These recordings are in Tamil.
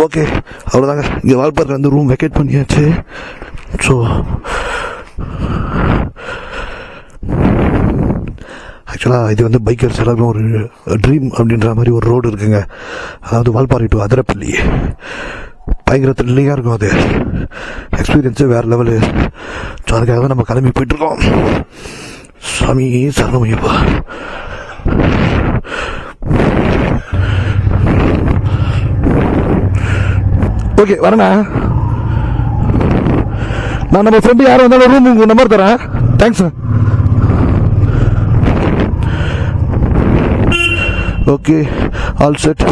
ஓகே, அவ்வளோதாங்க. இங்கே வால்பாறையில் வந்து ரூம் வெக்கேட் பண்ணியாச்சு. ஸோ ஆக்சுவலாக இது வந்து பைக்கர்ஸ் எல்லாருக்கும் ஒரு ட்ரீம் அப்படின்ற மாதிரி ஒரு ரோடு இருக்குங்க. அதாவது வால்பாறை டு அதிரப்பள்ளி. பயங்கர த்ரில்லிங்காக இருக்கும். அது எக்ஸ்பீரியன்ஸு வேறு லெவலு. ஸோ அதுக்காக தான் நம்ம கிளம்பி போயிட்டுருக்கோம். சாமி சரணமையப்பா. ஓகே, வரேண்ணா. நான் நம்ம ஃப்ரெண்டு யாரும் வந்தாலும் ரூம் உங்கள் நம்பர் தரேன். Thanks. Okay, all set.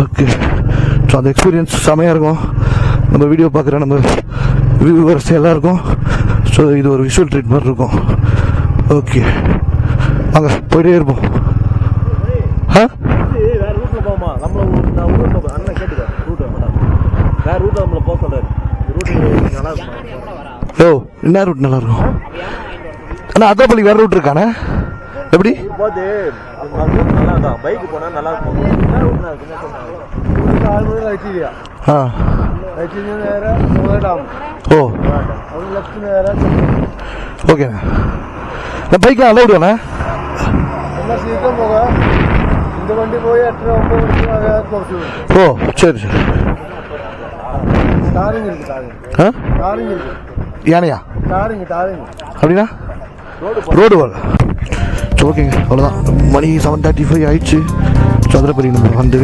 Okay, so அந்த எக்ஸ்பீரியன்ஸ் செமையாக இருக்கும். நம்ம வீடியோ பார்க்குற நம்ம வியூவர்ஸ் எல்லாருக்கும் ஸோ இது ஒரு விஷுவல் ட்ரீட் மாதிரி இருக்கும். ஓகே, வாங்க போயிட்டே இருப்போம். ஆ ஓ, என்ன ரூட் நல்லா இருக்கும்? அண்ணா அதிரப்பள்ளி வேற ரூட் இருக்கானே, எப்படி? ஓ ஓகே, நான் பைக்கில் அலௌடுண்ணா. ஓ சரி சரி. யானையா அப்படின்னா ரோடு வரல. ஸோ ஓகேங்க, அவ்வளோதான். மணி 7:35 ஆயிடுச்சு. ஸோ அதிரப்பள்ளி நம்ம வந்து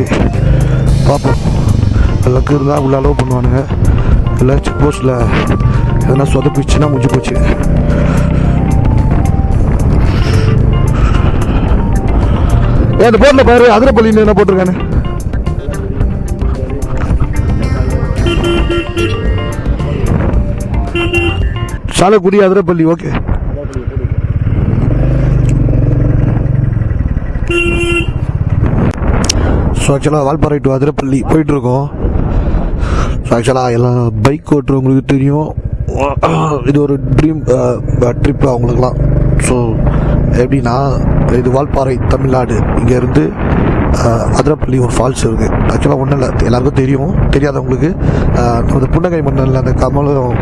பார்ப்போம். லக்கு இருந்தால் உள்ள அலோவ் பண்ணுவானுங்க. இல்லை செக் போஸ்ட்டில் எதனா சொதப்பிச்சுன்னா முடிஞ்சு போச்சு. அந்த போர்டில் பாரு அதிரப்பள்ளின்னு என்ன போட்டிருக்கானு. சாலக்குடி அதிரப்பள்ளி. ஓகே, ஸோ ஆக்சுவலாக வால்பாறை டு அதிரப்பள்ளி போயிட்டுருக்கோம். ஸோ ஆக்சுவலாக எல்லாம் பைக் ஓட்டுறவங்களுக்கு தெரியும், இது ஒரு ட்ரீம் ட்ரிப் அவங்களுக்குலாம். ஸோ எப்படின்னா, இது வால்பாறை தமிழ்நாடு. இங்கேருந்து அதிரப்பள்ளி ஒரு ஃபால்ஸ் இருக்குது. ஆக்சுவலாக ஒன்றும் இல்லை, எல்லாருக்கும் தெரியும். தெரியாதவங்களுக்கு அந்த புன்னகை மன்னனில் அந்த கமலும்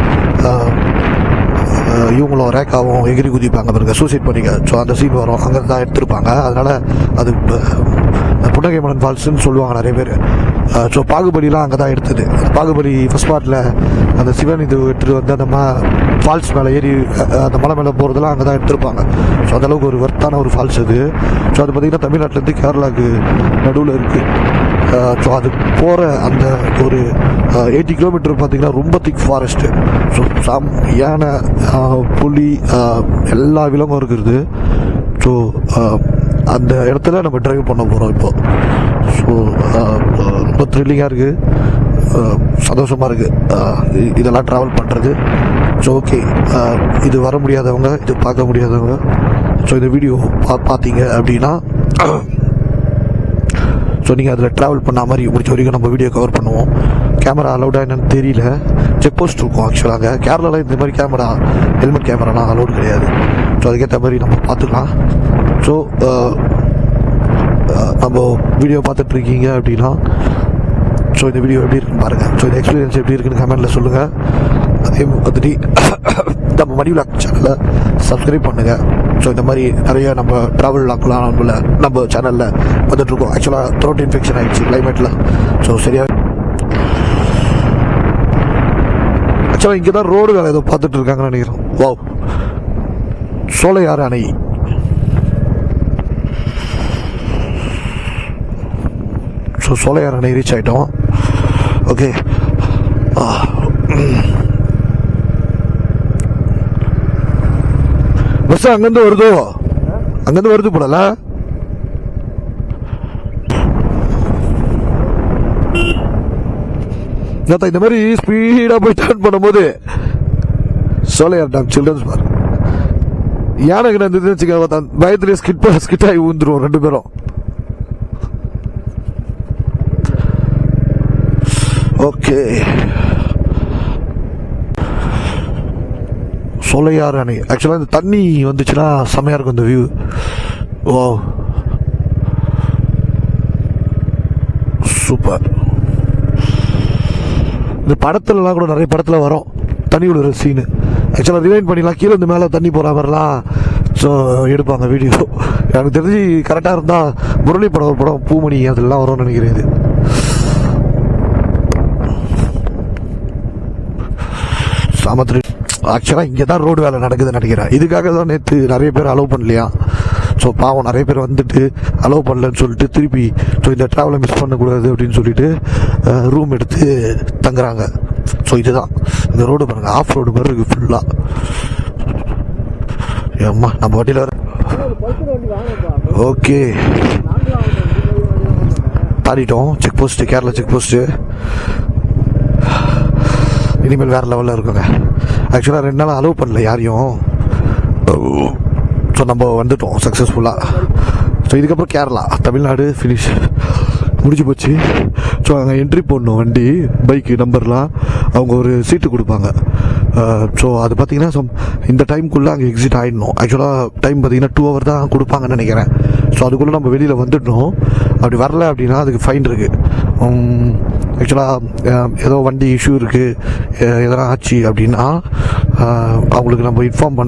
இவங்களும் ரேக்காவும் எகிரி குதிப்பாங்க பாருங்க, சூசைட் பண்ணிக்க. ஸோ அந்த சீன் வரும், அங்கே தான் எடுத்திருப்பாங்க. அதனால் அது புன்னகை மன்னன் ஃபால்ஸ்ன்னு சொல்லுவாங்க நிறைய பேர். ஸோ பாகுபலிலாம் அங்கே தான் எடுத்தது. பாகுபலி ஃபர்ஸ்ட் பார்ட்டில் அந்த சிவன் இது எடுத்துகிட்டு வந்து அந்த ஃபால்ஸ் மேலே ஏறி அந்த மலை மேலே போகிறதுலாம் அங்கே தான் எடுத்திருப்பாங்க. ஸோ அந்தளவுக்கு ஒரு ஒர்த்தான ஒரு ஃபால்ஸ் அது. ஸோ அது பார்த்திங்கன்னா தமிழ்நாட்டிலேருந்து கேரளாவுக்கு நடுவில் இருக்குது. ஸோ அது போகிற அந்த ஒரு 80 கிலோமீட்டர் பார்த்திங்கன்னா ரொம்ப திக் ஃபாரஸ்ட்டு. ஸோ யானை, புலி, எல்லா விலங்கும் இருக்கிறது. ஸோ அந்த இடத்துல நம்ம ட்ரைவ் பண்ண போகிறோம் இப்போது. ஸோ ரொம்ப த்ரில்லிங்காக இருக்குது, சந்தோஷமாக இருக்குது இதெல்லாம் ட்ராவல் பண்ணுறது. ஸோ ஓகே, இது வர முடியாதவங்க, இது பார்க்க முடியாதவங்க, ஸோ இந்த வீடியோ பார்த்தீங்க அப்படின்னா ஸோ நீங்கள் அதில் ட்ராவல் பண்ண மாதிரி முடிச்ச வரைக்கும் நம்ம வீடியோ கவர் பண்ணுவோம். கேமரா அலௌடாக என்னன்னு தெரியல. செக் போஸ்ட் இருக்கும் ஆக்சுவலாக. கேரளாவில் இந்த மாதிரி கேமரா, ஹெல்மெட் கேமராலாம் அலௌடு கிடையாது. ஸோ அதுக்கேற்ற மாதிரி நம்ம பார்த்துக்கலாம். ஸோ நம்ம வீடியோ பார்த்துட்ருக்கீங்க அப்படின்னா ஸோ இந்த வீடியோ எப்படி இருக்குன்னு பாருங்கள். ஸோ இந்த எக்ஸ்பீரியன்ஸ் எப்படி இருக்குன்னு கமெண்ட்டில் சொல்லுங்கள். அதே மாதிரி நம்ம மணி விலாக் சேனலை சப்ஸ்கிரைப் பண்ணுங்கள். ஸோ இந்த மாதிரி நிறைய நம்ம ட்ராவல் லாக்லாம் நம்ம சேனலில் வந்துட்டுருக்கோம். ஆக்சுவலாக த்ரோட் இன்ஃபெக்ஷன் ஆகிடுச்சு கிளைமேட்டில். ஸோ சரியாக ஆக்சுவலாக இங்கே தான் ரோடு வேலை ஏதோ பார்த்துட்டு இருக்காங்கன்னு நினைக்கிறோம். வாவ், சோலையாறு அணை. ஸோ சோலையாறு அணை ரீச் ஆகிட்டோம். ஓகே, பஸ் அங்கேருந்து வருதோ, அங்கேருந்து வருது போடல. இந்த மாதிரி ஸ்பீடாக போய் டர்ன் பண்ணும்போது சோலையார் டேம் சில்ட்ரன்ஸ் பார்க் யானை கிட்ட வச்சுக்க பயத்துலேயே ஸ்கிட் ஆகி ஊந்துருவோம் ரெண்டு பேரும். ஓகே, சோலையாறு அணை. ஆக்சுவலாக இந்த தண்ணி வந்துச்சுன்னா செம்மையாக இருக்கும் இந்த வியூ. ஓ சூப்பர். இந்த படத்துலலாம் கூட நிறைய படத்தில் வரும் தண்ணி விடுற சீனு. ஆக்சுவலாக ரிவைண்ட் பண்ணிடலாம், கீழே இந்த மேலே தண்ணி போகிற மாதிரிலாம் ஸோ எடுப்பாங்க வீடியோ. எனக்கு தெரிஞ்சு கரெக்டாக இருந்தால் முரளி படம் ஒரு படம் பூமணி அதெல்லாம் வரும்னு நினைக்கிறேன். இது சாமத்திரி ஆக்சுவலாக இங்கே தான் ரோடு வேலை நடக்குதுன்னு நினைக்கிறேன். இதுக்காக தான் நேற்று நிறைய பேர் அலோவ் பண்ணலையா. ஸோ பாவம் நிறைய பேர் வந்துட்டு அலோவ் பண்ணலன்னு சொல்லிட்டு திருப்பி ஸோ இந்த ட்ராவலை மிஸ் பண்ணக்கூடாது அப்படின்னு சொல்லிட்டு ரூம் எடுத்து தங்குறாங்க. ஸோ இதுதான் இந்த ரோடு பாருங்கள், ஆஃப் ரோடு மாதிரி இருக்குது ஃபுல்லாக. ஏம்மா நம்ம வண்டியில் வர ஓகே தாண்டிட்டோம் check post, Kerala check post. இனிமேல் வேறு லெவலில் இருக்குங்க. ஆக்சுவலாக 2 நாள் அலோவ் பண்ணல யாரையும். ஸோ நம்ம வந்துட்டோம் சக்ஸஸ்ஃபுல்லாக. ஸோ இதுக்கப்புறம் கேரளா, தமிழ்நாடு ஃபினிஷ் முடிஞ்சு போச்சு. ஸோ அங்கே என்ட்ரி போடணும் வண்டி, பைக்கு நம்பர்லாம் அவங்க ஒரு சீட்டு கொடுப்பாங்க. ஸோ அது பார்த்திங்கன்னா இந்த டைமுக்குள்ளே அங்கே எக்ஸிட் ஆகிடணும். ஆக்சுவலாக டைம் பார்த்திங்கன்னா 2 hour தான் கொடுப்பாங்கன்னு நினைக்கிறேன். ஸோ அதுக்குள்ளே நம்ம வெளியில் வந்துடணும். அப்படி வரல அப்படின்னா அதுக்கு ஃபைன் இருக்குது. ஆக்சுவலாக ஏதோ வண்டி இஷ்யூ இருக்குது எதனா ஆச்சு அப்படின்னா அவங்களுக்கு நம்ம இன்ஃபார்ம்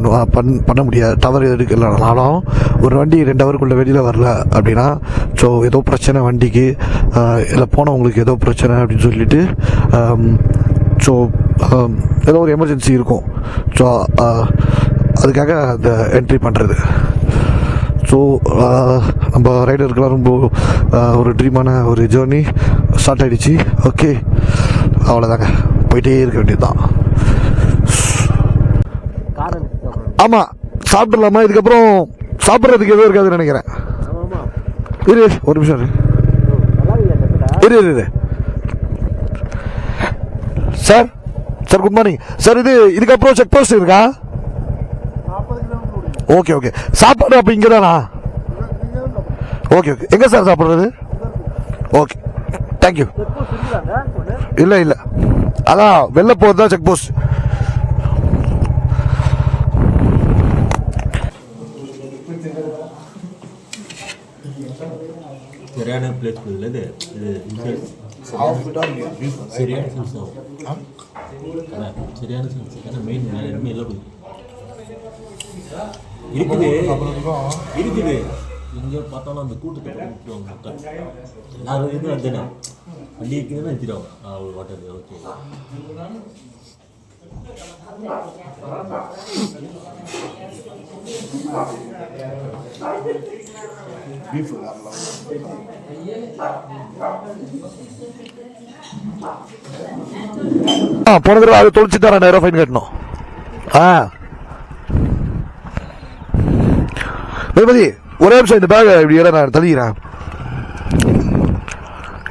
பண்ண முடியாது. டவர் எடுக்கலனாலும் ஒரு வண்டி 2 hourக்குள்ளே வெளியில் வரல அப்படின்னா ஸோ ஏதோ பிரச்சனை வண்டிக்கு இல்லை போனவங்களுக்கு ஏதோ பிரச்சனை அப்படின்னு சொல்லிட்டு ஸோ ஏதோ ஒரு எமர்ஜென்சி இருக்கும். ஸோ அதுக்காக அந்த என்ட்ரி பண்ணுறது. ஸோ நம்ம ரைடருக்கெல்லாம் ரொம்ப ஒரு ட்ரீமான ஒரு ஜேர்னி ஸ்டார்ட் ஆகிடுச்சு. ஓகே அவ்வளோதாங்க, போயிட்டே இருக்க வேண்டியது தான். ஆமாம் சாப்பிட்றலாமா? இதுக்கப்புறம் சாப்பிட்றதுக்கு எதுவும் இருக்காதுன்னு நினைக்கிறேன். இரு ஒரு நிமிஷம் இரு. Sir sir good morning sir. இதுக்கப்புறம் செக் போஸ்ட் இருக்கா? Okay okay. சாப்பாடு அப்போ இங்கே தானா? Okay okay. எங்கே சார் சாப்பிட்றது? Okay thank you. இல்லை இல்லை, அதான் வெளில போகிறது தான் செக் போஸ்ட். சரியான பிளேஸ் இல்லை இது. சரியான சென்ஸ் சரியான சென்ஸ். ஏன்னா மெயின் எதுவுமே இல்லை இருக்குது. எங்கே பார்த்தாலும் அந்த கூட்டத்தை கூப்பிடுவாங்க மக்கள் எல்லாரும். இது அதுதானே வண்டி இருக்குதுன்னு நிறுத்திடுவாங்க ஒரு ஹோட்டல். ஓகே போன தடவை அது தொலைச்சி தான் 2000 ஃபைன் கட்டணும். வெகுமதி ஒரே நிமிஷம் இந்த பேக் இப்படி நான் தள்ளிக்கிறேன்.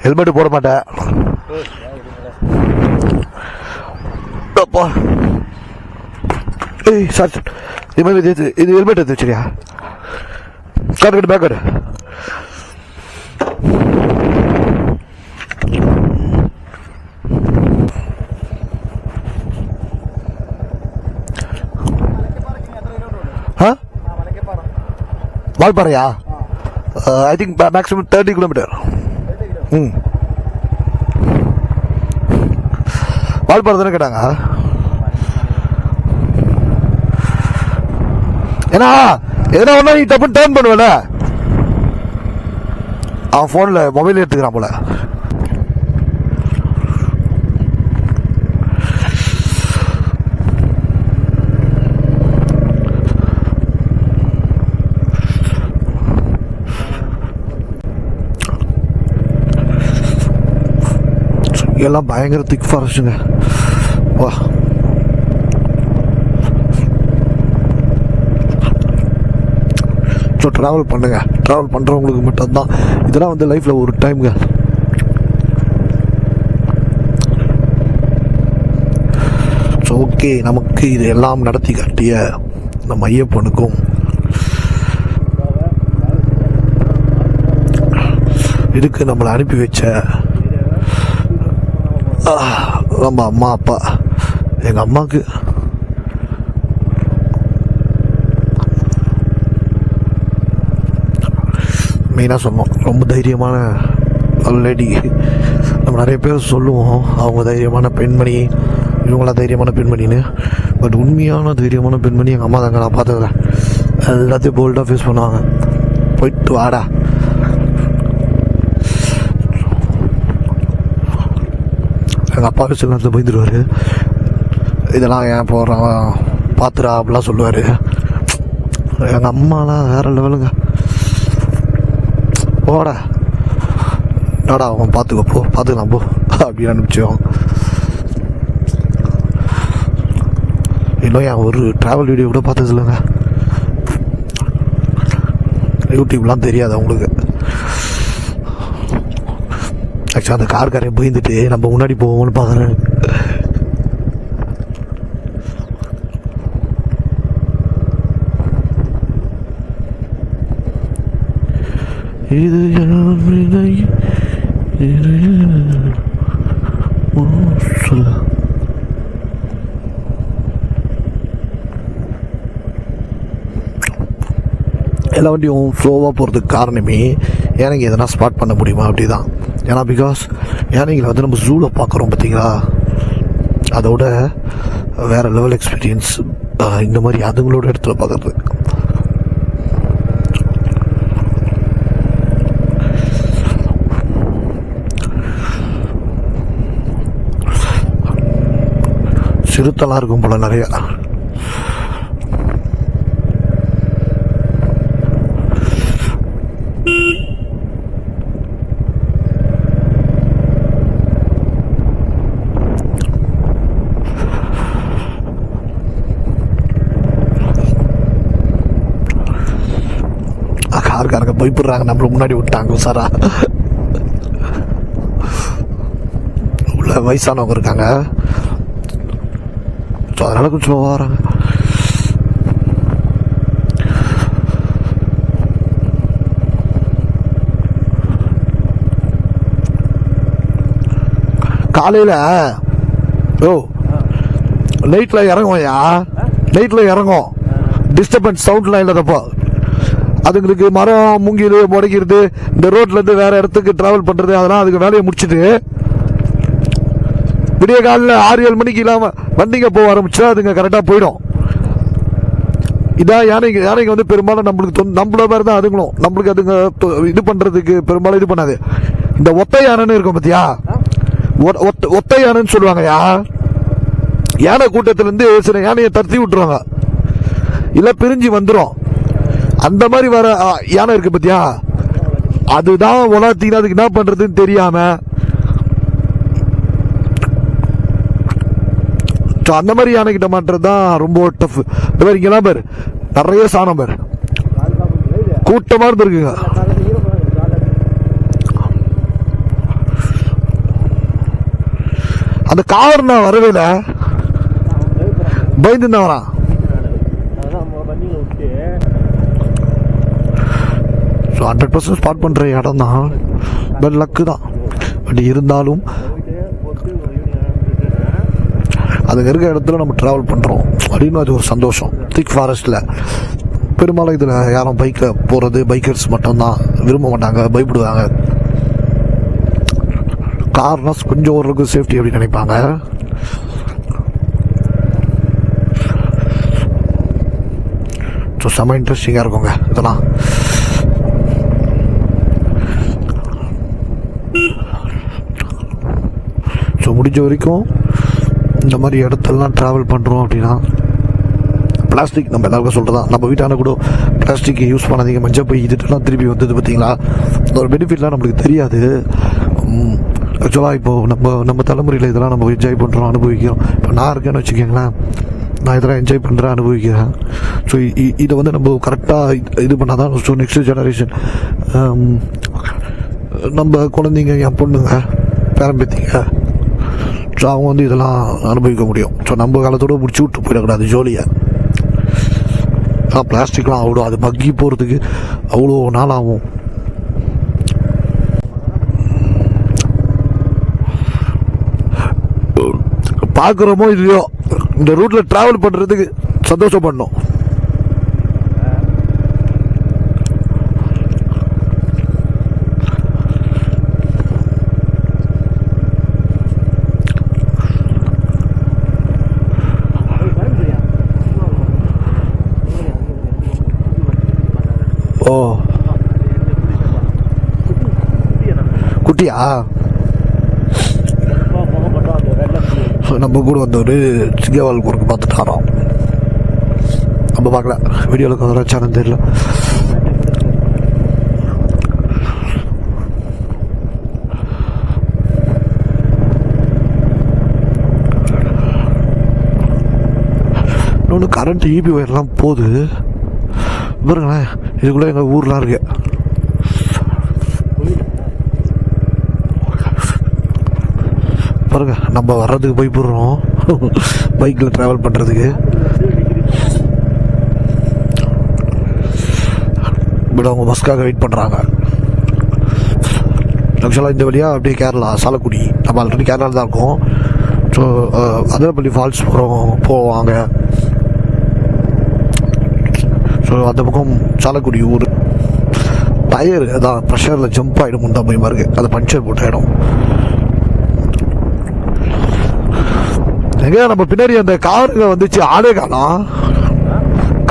ஹெல்மெட் போட மாட்டேன். ஏய் சார் இது மாதிரி இது ஹெல்மெட் எடுத்து வச்சிரியா? காட்டு பேக் காட்டு. வால்பாறையா? I think maximum 30 kilometer. Valparai தானே கேட்டாங்க. ஏன்னா எதனா ஒன்றா நீ டப்புன்னு டேர்ன் பண்ணுவேல. அவன் ஃபோனில் மொபைல் எடுத்துக்கிறான் போல. எல்லாம் பயங்கர திக் ஃபாரஸ்ட்டுங்க. வா ஸோ ட்ராவல் பண்ணுங்க. ட்ராவல் பண்ணுறவங்களுக்கு மட்டும்தான் இதெல்லாம் வந்து லைஃப்பில் ஒரு டைமுங்க. ஸோ ஓகே, நமக்கு இது எல்லாம் நடத்தி காட்டிய நம்ம ஐயப்பனுக்கும் இதுக்கு நம்மளை அனுப்பி வச்ச நம்ம அம்மா அப்பா, எங்கள் அம்மாவுக்கு மெயினாக சொன்னோம். ரொம்ப தைரியமான லேடி, நம்ம நிறைய பேர் சொல்லுவோம் அவங்க தைரியமான பெண்மணி, இவங்களாம் தைரியமான பெண்மணின்னு. பட் உண்மையான தைரியமான பெண்மணி எங்கள் அம்மா தாங்க. நான் பார்த்ததில்ல. எல்லாத்தையும் போல்டாக ஃபேஸ் பண்ணுவாங்க. போயிட்டு வாடா. எங்கள் அப்பா சில நேரத்தில் பயந்துருவார். இதெல்லாம் ஏன் போடுறான் பார்த்துடா அப்படிலாம் சொல்லுவார். எங்கள் அம்மாலாம் வேறு லெவலுங்க. போடா டாடா அவன் பார்த்துக்கப்போ பார்த்துக்கலாம் போ அப்படின்னு அனுப்பிச்சோம். இன்னும் என் ஒரு ட்ராவல் வீடியோ கூட பார்த்தது இல்லைங்க. யூடியூப்லாம் தெரியாது அவங்களுக்கு. ஆக்சுவலாக அந்த கார்காரையும் பயந்துட்டு நம்ம முன்னாடி போவோம்னு பார்க்குறேன். இது சொல்ல எல்லா வண்டியும் ஸ்லோவாக போகிறதுக்கு காரணமே யானைங்க எதனா ஸ்பாட் பண்ண முடியுமா அப்படி தான். ஏன்னா பிகாஸ் யானைங்களை வந்து நம்ம ஜூவில் பார்க்குறோம் பார்த்தீங்களா, அதோட வேறு லெவல் எக்ஸ்பீரியன்ஸ் இந்த மாதிரி அதுங்களோட இடத்துல பார்க்குறது. சிறுத்தெல்லாம் இருக்கும் போல நிறைய. கார்காரங்க பயப்படுறாங்க, நம்மள முன்னாடி விட்டாங்க சாரா. உள்ள வயசானவங்க இருக்காங்க, ஸோ அதனால கொஞ்சம் ஸ்லோவாக வராங்க. காலையில் நைட்டில் இறங்குவோம்யா, நைட்டில் இறங்கும். டிஸ்டர்பன்ஸ் சவுண்ட்லாம் இல்லாதப்போ அதுங்களுக்கு மரம் மூங்கில் முடைக்கிறது, இந்த ரோட்லேருந்து வேற இடத்துக்கு டிராவல் பண்ணுறது, அதெல்லாம் அதுக்கு வேலையை முடிச்சுட்டு விடிய காலில் 6-7 மணிக்கு இல்லாமல் வண்டிங்க போக ஆரம்பிச்சா அதுங்க கரெக்டாக போயிடும். இதான் யானைக்கு வந்து பெரும்பாலும் நம்மள மாதிரி தான் அதுங்களும். நம்மளுக்கு அதுங்க இது பண்ணுறதுக்கு பெரும்பாலும் இது பண்ணாது. இந்த ஒத்தை யானைன்னு இருக்கும் பார்த்தியா, ஒத்தை யானைன்னு சொல்லுவாங்கயா. யானை கூட்டத்திலேருந்து சில யானையை தடுத்தி விட்டுருவாங்க, இல்லை பிரிஞ்சு வந்துடும். அந்த மாதிரி வர யானை இருக்கு பார்த்தியா, அதுதான் உலகத்தீங்கன்னா அதுக்கு என்ன பண்ணுறதுன்னு தெரியாமல் அந்த மாதிரி யானைக்கிட்ட மாட்டுறது தான் ரொம்ப டஃப். இந்த மாதிரி இங்கெல்லாம் பேர் நிறைய சாணம் பேர் கூட்டமாக இருந்துருக்குங்க. அந்த கார் நான் வரவே இல்லை, பயந்து தான் வரான். ஸோ 100% ஸ்பாட் பண்ணுற இடம் தான், பட் லக்கு தான். பட் இருந்தாலும் அதுங்க இருக்க இடத்துல நம்ம ட்ராவல் பண்ணுறோம் அப்படின்னு அது ஒரு சந்தோஷம். திக் ஃபாரஸ்ட்டில் பெரும்பாலும் இதில் யாரும் பைக்கில் போகிறது பைக்கர்ஸ் மட்டும்தான் விரும்ப மாட்டாங்க, பயப்படுவாங்க. கார்னால் கொஞ்சம் ஓரளவுக்கு சேஃப்டி அப்படின்னு நினைப்பாங்க. ஸோ செம்ம இன்ட்ரெஸ்டிங்காக இருக்குங்க இதெல்லாம். ஸோ முடிஞ்ச வரைக்கும் இந்த மாதிரி இடத்துலலாம் ட்ராவல் பண்ணுறோம் அப்படின்னா பிளாஸ்டிக் நம்ம எல்லாருக்கும் சொல்கிறதான். நம்ம வீட்டான கூட பிளாஸ்டிக் யூஸ் பண்ணாதீங்க, மஞ்சள் பை இதுலாம் திருப்பி வந்தது பார்த்தீங்களா, ஒரு பெனிஃபிட்லாம் நம்மளுக்கு தெரியாது. ஆக்சுவலாக இப்போது நம்ம தலைமுறையில் இதெல்லாம் நம்ம என்ஜாய் பண்ணுறோம், அனுபவிக்கிறோம். இப்போ நான் இருக்கேன்னு வச்சுக்கோங்களேன், நான் இதெல்லாம் என்ஜாய் பண்ணுறேன், அனுபவிக்கிறேன். ஸோ இதை வந்து நம்ம கரெக்டாக இது பண்ணால் தான் ஸோ நெக்ஸ்ட் ஜெனரேஷன் நம்ம குழந்தைங்க, என் பொண்ணுங்க, பேரம்பேத்திங்க, ஸோ அவங்க வந்து இதெல்லாம் அனுபவிக்க முடியும். ஸோ நம்ம காலத்தோடு முடிச்சு விட்டு போயிடக்கூடாது ஜோலியாக. பிளாஸ்டிக்லாம் அவ்வளோ அது மக்கி போகிறதுக்கு அவ்வளோ நாள் ஆகும். பார்க்குறோமோ இல்லையோ இந்த ரூட்டில் ட்ராவல் பண்ணுறதுக்கு சந்தோஷப்படணும். குட்டியா? ஸோ நம்ம கூட வந்து ஒரு சிங்கவால் குறுக்கு பார்த்துட்டு வரோம். நம்ம பார்க்கல, வீடியோவில் கவரா சேனல் தெரியல. இன்னொன்று கரண்ட் ஈபி ஒயர்லாம் போகுது பாருங்களேன். இதுக்குள்ளே எங்கள் ஊர்லாம் இருக்கு. பாருங்க, நம்ம வர்றதுக்கு பயப்படுறோம் பைக்கில் ட்ராவல் பண்ணுறதுக்கு. பட் அவங்க பஸ்க்காக வெயிட் பண்ணுறாங்க. ஆக்சுவலாக இந்த வழியாக அப்படியே கேரளா சாலக்குடி, நம்ம ஆல்ரெடி கேரளாவில் தான் இருக்கோம். ஸோ அதிரப்பள்ளி ஃபால்ஸ் போவாங்க. ஸோ அந்த பக்கம் சாலக்குடி ஊர். டயர் அதான் ப்ரெஷரில் ஜம்ப் ஆகிடும் தான் பயமாக இருக்குது. அது பஞ்சர் போட்ட இடம். எங்க நம்ம பின்னாடி அந்த காருங்க வந்துச்சு, ஆளே காணோம்.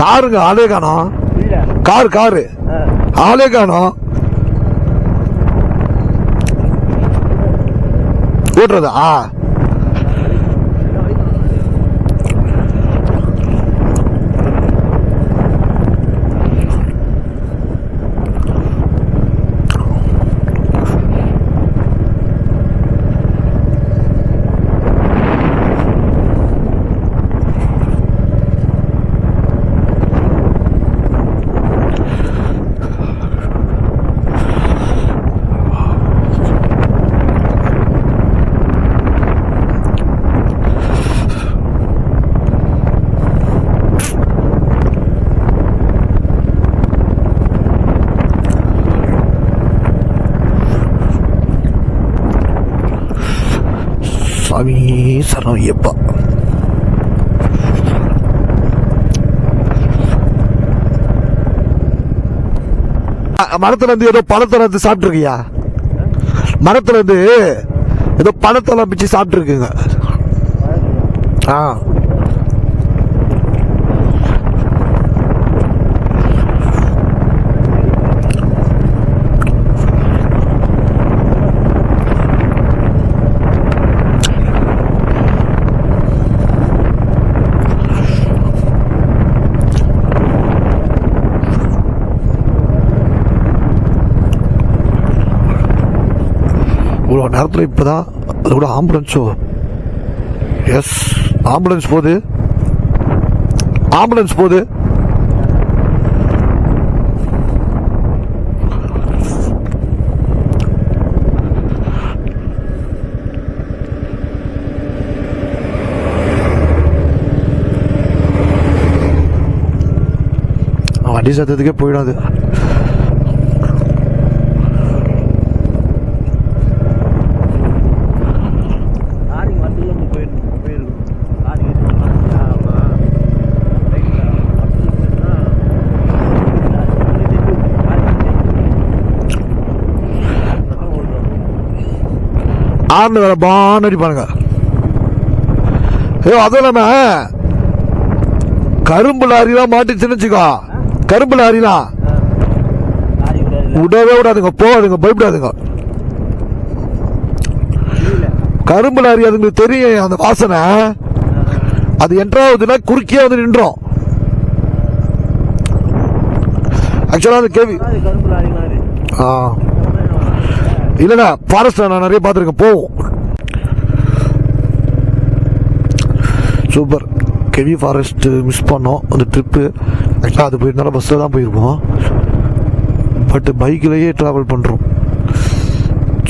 காருங்க ஆளே காணோம். காரு ஆளே காணோம். ஓட்டுறதா? சாமி சரணம் ஐயப்பா. மரத்துல இருந்து ஏதோ பழத்தை வந்து சாப்பிட்டு இருக்கியா? மரத்துல இருந்து ஏதோ பழத்தெல்லாம் பிச்சு சாப்பிட்டு இருக்குங்க. இவ்வளோ நேரத்தில் இப்போதான் அது கூட ஆம்புலன்ஸோ. எஸ், ஆம்புலன்ஸ் போகுது. வண்டி சத்தத்துக்கே போயிடாது. ஆர்னு வேற பான்னு அடிப்பானுங்க. ஐயோ, அதுவும் இல்லாம கரும்பு லாரிலாம் மாட்டிச்சுன்னு வச்சுக்கோ. கரும்பு லாரிலாம் விடவே விடாதுங்க, போகாதுங்க, பயப்படாதுங்க. கரும்பு லாரி அதுங்களுக்கு தெரியும் அந்த வாசனை. அது என்ட்ராவதுன்னா குறுக்கே வந்து நின்றோம். ஆக்சுவலா அந்த கேவி இல்ல ஃபாரஸ்ட் நான் நிறைய பார்த்துருக்கேன். போவோம். சூப்பர். கெவி ஃபாரஸ்ட் மிஸ் பண்ணோம் அந்த ட்ரிப்பு. ஆக்சுவலாக அது போயிருந்தாலும் பஸ்ஸில் தான் போயிருப்போம். பட் பைக்கிலேயே ட்ராவல் பண்ணுறோம்.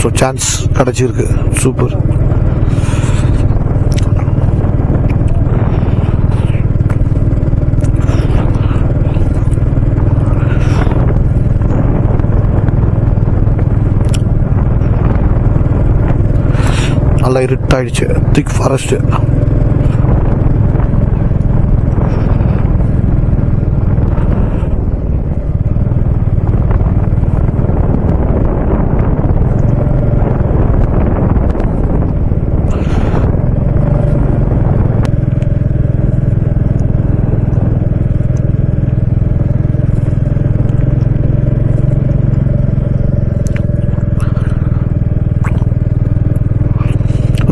ஸோ சான்ஸ் கிடச்சிருக்கு. சூப்பர். நல்லா இருட்டாயிடுச்சு. திக் ஃபாரஸ்ட்.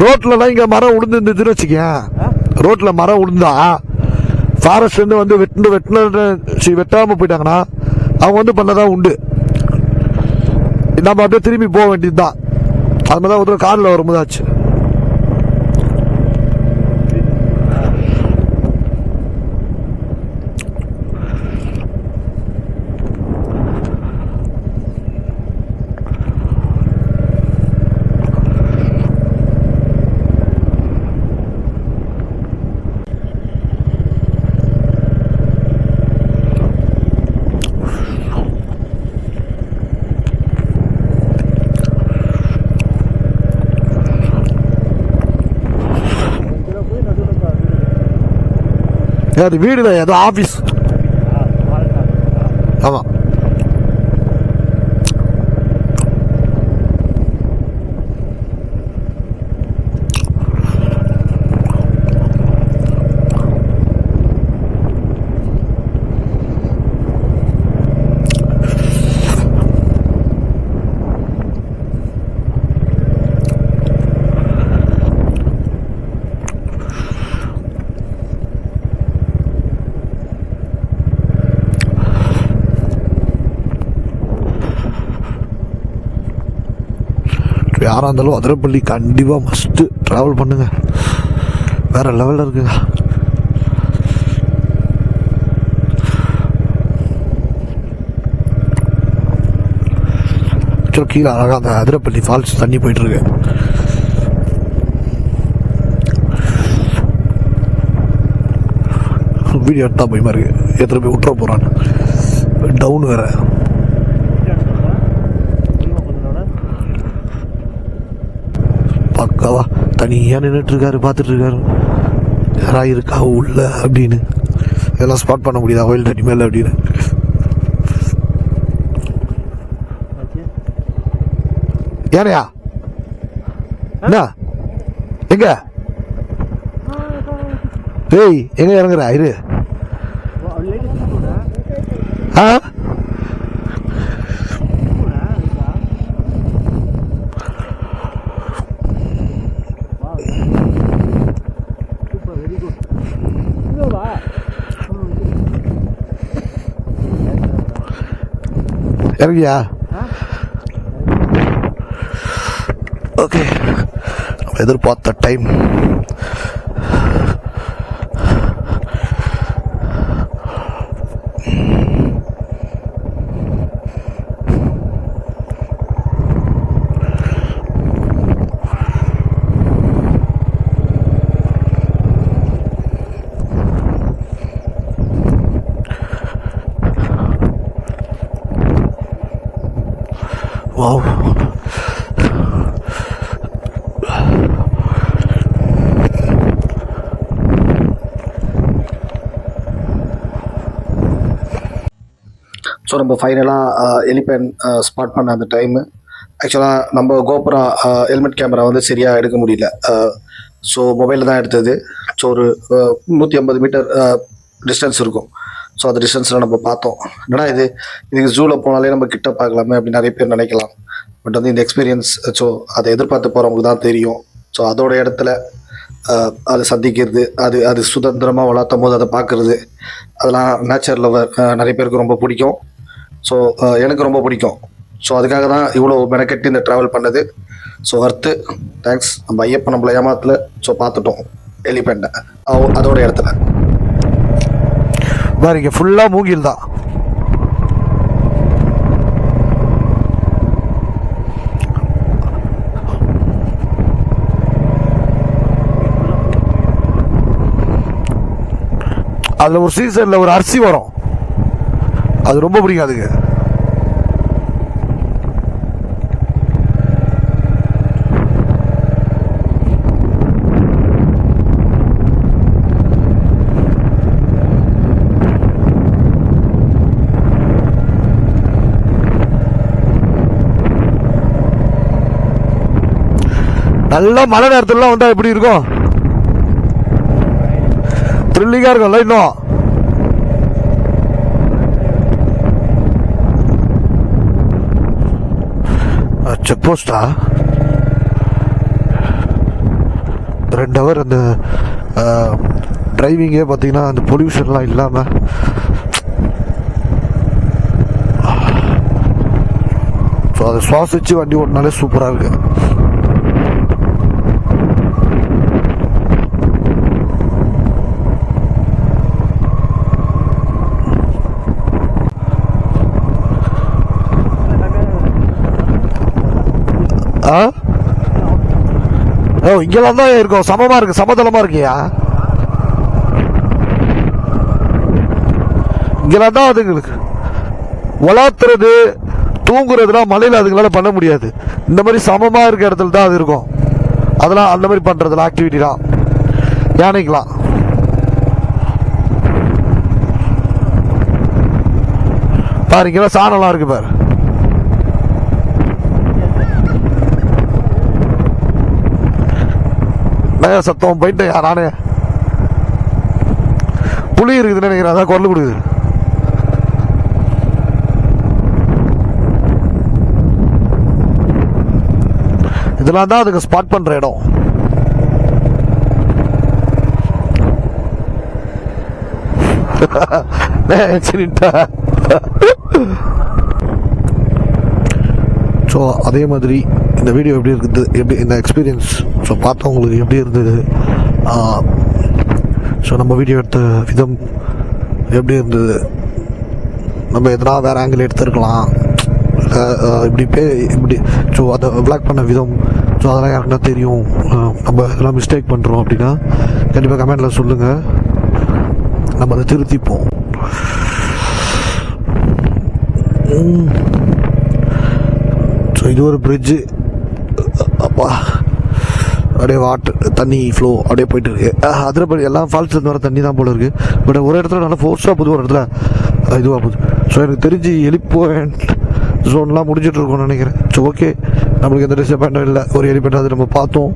ரோட்லலாம் இங்கே மரம் உளுந்து இருந்துச்சுன்னு வச்சுக்கேன், ரோட்டில் மரம் உளுந்தா ஃபாரஸ்ட்லேருந்து வந்து வெட்டாமல் போயிட்டாங்கன்னா அவங்க வந்து பண்ணதான் உண்டு. நம்ம அப்படியே திரும்பி போக வேண்டியது தான். அது மாதிரி தான் ஒரு காரில் வரும்போது ஆச்சு. அது வீடுல ஏதோ ஆபீஸ். ஆமா, யாராக இருந்தாலும் அதிரப்பள்ளி கண்டிப்பாக மஸ்ட்டு ட்ராவல் பண்ணுங்க, வேற லெவலில் இருக்குங்க. கீழே அழகாக அந்த அதிரப்பள்ளி ஃபால்ஸ் தண்ணி போயிட்டு இருக்கு. வீடியோ எடுத்தா போய் மாதிரி எத்தனை போய் விட்டுற போகிறான்னு டவுன் வேற. பக்காவா தனியாக நின்றுட்டு இருக்காரு, பார்த்துட்டு இருக்காரு யாரா இருக்கா உள்ள அப்படின்னு. இதெல்லாம் ஸ்பாட் பண்ண முடியுதா கோயில் தண்ணி மேலே அப்படின்னு. ஏனையா என்ன எங்க ஏய் எங்க இறங்குற இரு. ஆ இறங்கியா? ஓகே, எதிர்பார்த்த டைம். Wow. ஸோ நம்ம ஃபைனலாக எலிபென்ட் ஸ்பாட் பண்ண அந்த டைமு. ஆக்சுவலாக நம்ம கோபுரா ஹெல்மெட் கேமரா வந்து சரியாக எடுக்க முடியல. ஸோ மொபைலில் தான் எடுத்தது. ஸோ ஒரு 150 மீட்டர் டிஸ்டன்ஸ் இருக்கும். ஸோ அந்த டிஸ்டன்ஸில் நம்ம பார்த்தோம். என்னடா இதுக்கு ஜூவில் போனாலே நம்ம கிட்ட பார்க்கலாமே அப்படின்னு நிறைய பேர் நினைக்கலாம். பட் வந்து இந்த எக்ஸ்பீரியன்ஸ் ஸோ அதை எதிர்பார்த்து போகிறவங்களுக்கு தான் தெரியும். ஸோ அதோட இடத்துல அதை சந்திக்கிறது, அது சுதந்திரமாக வளர்த்தும் போது அதை பார்க்குறது, அதெல்லாம் நேச்சர் லவர் நிறைய பேருக்கு ரொம்ப பிடிக்கும். ஸோ எனக்கு ரொம்ப பிடிக்கும். ஸோ அதுக்காக தான் இவ்வளோ மெனக்கெட்டு இந்த ட்ராவல் பண்ணது. So worth. தேங்க்ஸ். நம்ம ஐயப்பன் நம்மளை ஏமாத்துல. ஸோ பார்த்துட்டோம் எலிபெண்டை அதோட இடத்துல. பாருங்க ஃபுல்லாக மூங்கில் தான். அதில் ஒரு சீசனில் ஒரு அரிசி வரும், அது ரொம்ப பிடிக்கும் அதுக்கு. நல்லா மழை நேரத்துலலாம் வந்தா எப்படி இருக்கும்? த்ரில்லிங்கா இருக்கும்ல. இன்னும் செக் போஸ்டா? 2 ஹவர் அந்த டிரைவிங்கே பார்த்தீங்கன்னா அந்த பொல்யூஷன்லாம் இல்லாமல் ஸோ அதை சுவாசித்து வண்டி ஓட்டினாலே சூப்பராக இருக்கு. இங்கெல்லாம் தான் இருக்கும், சமமா இருக்கு, சமதளமா இருக்கியா? இங்கெல்லாம் தான் அதுங்களுக்கு வளர்த்துறது தூங்குறதுலாம் மலையில் அதுங்களால பண்ண முடியாது. இந்த மாதிரி சமமா இருக்க இடத்துல தான் அது இருக்கும். அதெல்லாம் அந்த மாதிரி பண்றதுலாம் ஆக்டிவிட்டிலாம் யானைக்கலாம். பாரு இங்கெல்லாம் சாணம்லாம் இருக்கு பாரு. சத்தம் போயிட்டு நானே புலி இருக்குதுன்னு நினைக்கிறேன், அதான் குரல் கொடுக்குது. இதெல்லாம் தான் அதுக்கு ஸ்பாட் பண்ற இடம். ஸோ அதே மாதிரி இந்த வீடியோ எப்படி இருக்குது, எப்படி இந்த எக்ஸ்பீரியன்ஸ் ஸோ பார்த்தவங்களுக்கு எப்படி இருந்தது, ஸோ நம்ம வீடியோ எடுத்த விதம் எப்படி இருந்தது, நம்ம எதனா வேறு ஆங்கிள் எடுத்துருக்கலாம், இப்படி ஸோ அதை விளாக் பண்ண விதம், ஸோ அதெல்லாம் யாருக்குன்னா தெரியும், நம்ம இதெல்லாம் மிஸ்டேக் பண்ணுறோம் அப்படின்னா கண்டிப்பாக கமெண்டில் சொல்லுங்கள், நம்ம அதை திருத்திப்போம். ஸோ இது ஒரு பிரிட்ஜு, அப்பா அப்படியே தண்ணி ஃப்ளோ அப்படியே போயிட்டு இருக்கு. அதில் எல்லா ஃபால்ஸ்லேருந்து வர தண்ணி தான் போல இருக்கு. பட் ஒரு இடத்துல நல்லா ஃபோர்ஸாக போகுது, ஒரு இடத்துல இதுவாக போகுது. ஸோ எனக்கு தெரிஞ்சு எலிபாயிண்ட் ஜோன்லாம் முடிஞ்சிட்டு இருக்கோம்னு நினைக்கிறேன். ஸோ ஓகே, நம்மளுக்கு எந்த டிசப்பாயிண்டும் இல்லை. ஒரு எலிபெண்ட் அது நம்ம பார்த்தோம்.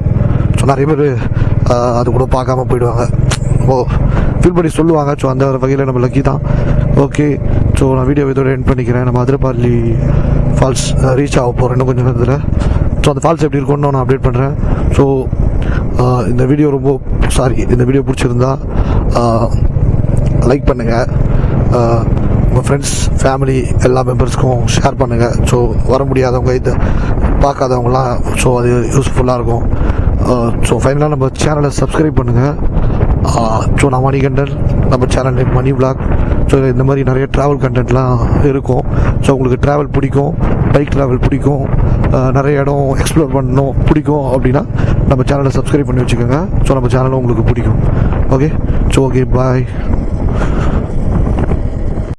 ஸோ நிறைய பேர் அது கூட பார்க்காம போயிடுவாங்க, ஃபீல் பண்ணி சொல்லுவாங்க. ஸோ அந்த வகையில் நம்ம லக்கி தான். ஓகே, ஸோ நான் வீடியோ இதோட எண்ட் பண்ணிக்கிறேன். நம்ம அதிரப்பள்ளி ஃபால்ஸ் ரீச் ஆக போகிறேன் இன்னும் கொஞ்சம் நேரத்தில். ஸோ அந்த ஃபால்ஸ் எப்படி இருக்கும்னு நான் அப்டேட் பண்ணுறேன். ஸோ இந்த வீடியோ இந்த வீடியோ பிடிச்சிருந்தா லைக் பண்ணுங்கள், உங்கள் ஃப்ரெண்ட்ஸ் ஃபேமிலி எல்லா மெம்பர்ஸ்க்கும் ஷேர் பண்ணுங்கள். ஸோ வர முடியாதவங்க இதை பார்க்காதவங்களாம் ஸோ அது யூஸ்ஃபுல்லாக இருக்கும். ஸோ ஃபைனலாக நம்ம சேனலை சப்ஸ்கிரைப் பண்ணுங்கள். ஸோ நான் மணிகண்டன், நம்ம சேனல் நேம் மணி விளாக். ஸோ இந்த மாதிரி நிறைய ட்ராவல் கண்டென்ட்லாம் இருக்கும். ஸோ உங்களுக்கு ட்ராவல் பிடிக்கும், பைக் ட்ராவல் பிடிக்கும், நிறைய இடம் எக்ஸ்ப்ளோர் பண்ணணும் பிடிக்கும் அப்படின்னா நம்ம சேனலை சப்ஸ்கிரைப் பண்ணி வச்சுக்கோங்க. ஸோ நம்ம சேனலும் உங்களுக்கு பிடிக்கும். ஓகே, ஸோ ஓகே, பாய்.